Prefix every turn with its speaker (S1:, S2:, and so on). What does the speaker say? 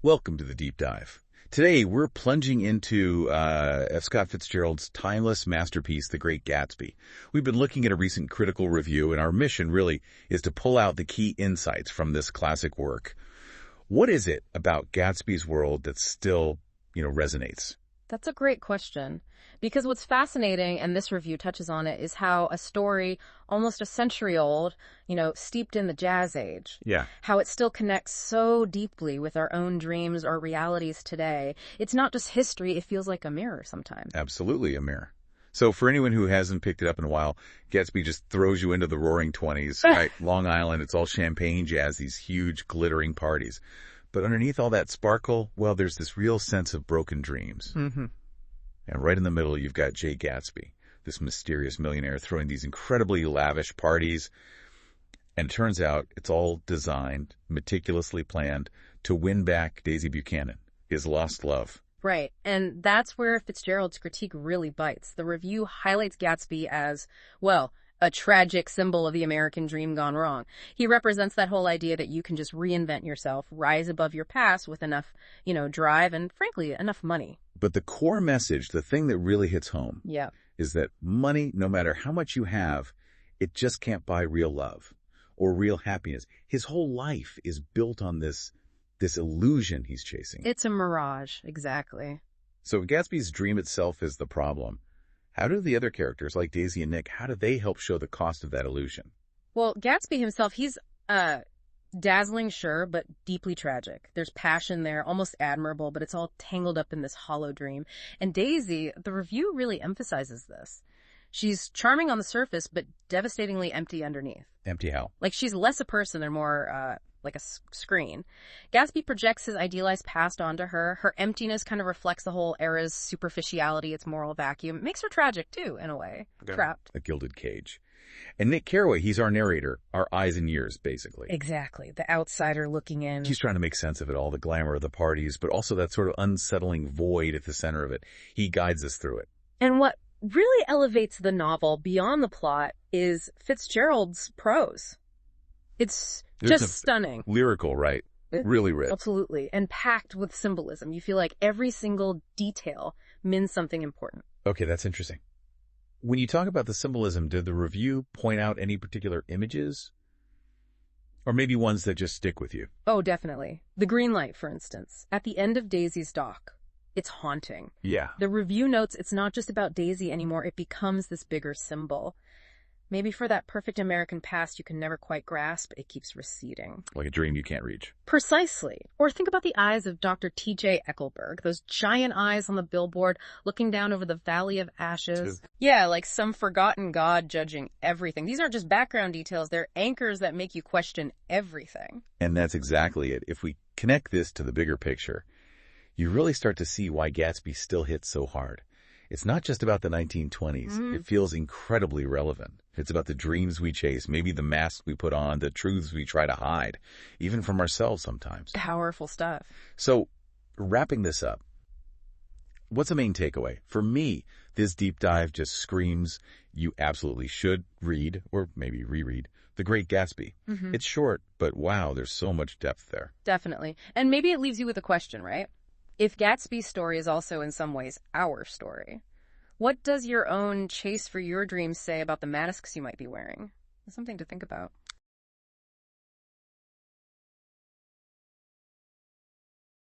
S1: Welcome to the Deep Dive. Today, we're plunging into F. Scott Fitzgerald's timeless masterpiece, The Great Gatsby. We've been looking at a recent critical review, and our mission really is to pull out the key insights from this classic work. What is it about Gatsby's world that still, resonates?
S2: That's a great question. Because what's fascinating, and this review touches on it, is how a story almost a century old, steeped in the jazz age.
S1: Yeah.
S2: How it still connects so deeply with our own dreams or realities today. It's not just history, it feels like a mirror sometimes.
S1: Absolutely a mirror. So for anyone who hasn't picked it up in a while, Gatsby just throws you into the Roaring Twenties, right? Long Island, it's all champagne jazz, these huge glittering parties. But underneath all that sparkle, well, there's this real sense of broken dreams.
S2: Mm-hmm.
S1: And right in the middle, you've got Jay Gatsby, this mysterious millionaire throwing these incredibly lavish parties. And it turns out it's all designed, meticulously planned, to win back Daisy Buchanan, his lost love.
S2: Right, and that's where Fitzgerald's critique really bites. The review highlights Gatsby as, well, a tragic symbol of the American dream gone wrong. He represents that whole idea that you can just reinvent yourself, rise above your past with enough, drive and, frankly, enough money.
S1: But the core message, the thing that really hits home, is that money, no matter how much you have, it just can't buy real love or real happiness. His whole life is built on this illusion he's chasing.
S2: It's a mirage, exactly.
S1: So if Gatsby's dream itself is the problem, how do the other characters, like Daisy and Nick, how do they help show the cost of that illusion?
S2: Well, Gatsby himself, he's dazzling, sure, but deeply tragic. There's passion there, almost admirable, but it's all tangled up in this hollow dream. And Daisy, the review really emphasizes this. She's charming on the surface, but devastatingly empty underneath.
S1: Empty how?
S2: Like she's less a person and more like a screen. Gatsby projects his idealized past onto her. Her emptiness kind of reflects the whole era's superficiality, its moral vacuum. It makes her tragic, too, in a way. Okay. Trapped.
S1: A gilded cage. And Nick Carraway, he's our narrator, our eyes and ears, basically.
S2: Exactly. The outsider looking in.
S1: He's trying to make sense of it all, the glamour of the parties, but also that sort of unsettling void at the center of it. He guides us through it.
S2: And what really elevates the novel beyond the plot is Fitzgerald's prose. It's just stunning.
S1: Lyrical, right? Really rich.
S2: Absolutely. And packed with symbolism. You feel like every single detail means something important.
S1: Okay, that's interesting. When you talk about the symbolism, did the review point out any particular images? Or maybe ones that just stick with you?
S2: Oh, definitely. The green light, for instance. At the end of Daisy's dock. It's haunting.
S1: Yeah.
S2: The review notes it's not just about Daisy anymore. It becomes this bigger symbol. Maybe for that perfect American past you can never quite grasp, it keeps receding.
S1: Like a dream you can't reach.
S2: Precisely. Or think about the eyes of Dr. T.J. Eckelberg, those giant eyes on the billboard looking down over the Valley of Ashes. Yeah, like some forgotten god judging everything. These aren't just background details, they're anchors that make you question everything.
S1: And that's exactly it. If we connect this to the bigger picture, you really start to see why Gatsby still hits so hard. It's not just about the 1920s. Mm-hmm. It feels incredibly relevant. It's about the dreams we chase, maybe the masks we put on, the truths we try to hide, even from ourselves sometimes.
S2: Powerful stuff.
S1: So, wrapping this up, what's the main takeaway? For me, this deep dive just screams you absolutely should read, or maybe reread, The Great Gatsby. Mm-hmm. It's short, but wow, there's so much depth there.
S2: Definitely. And maybe it leaves you with a question, right? If Gatsby's story is also in some ways our story, what does your own chase for your dreams say about the masks you might be wearing? It's something to think about.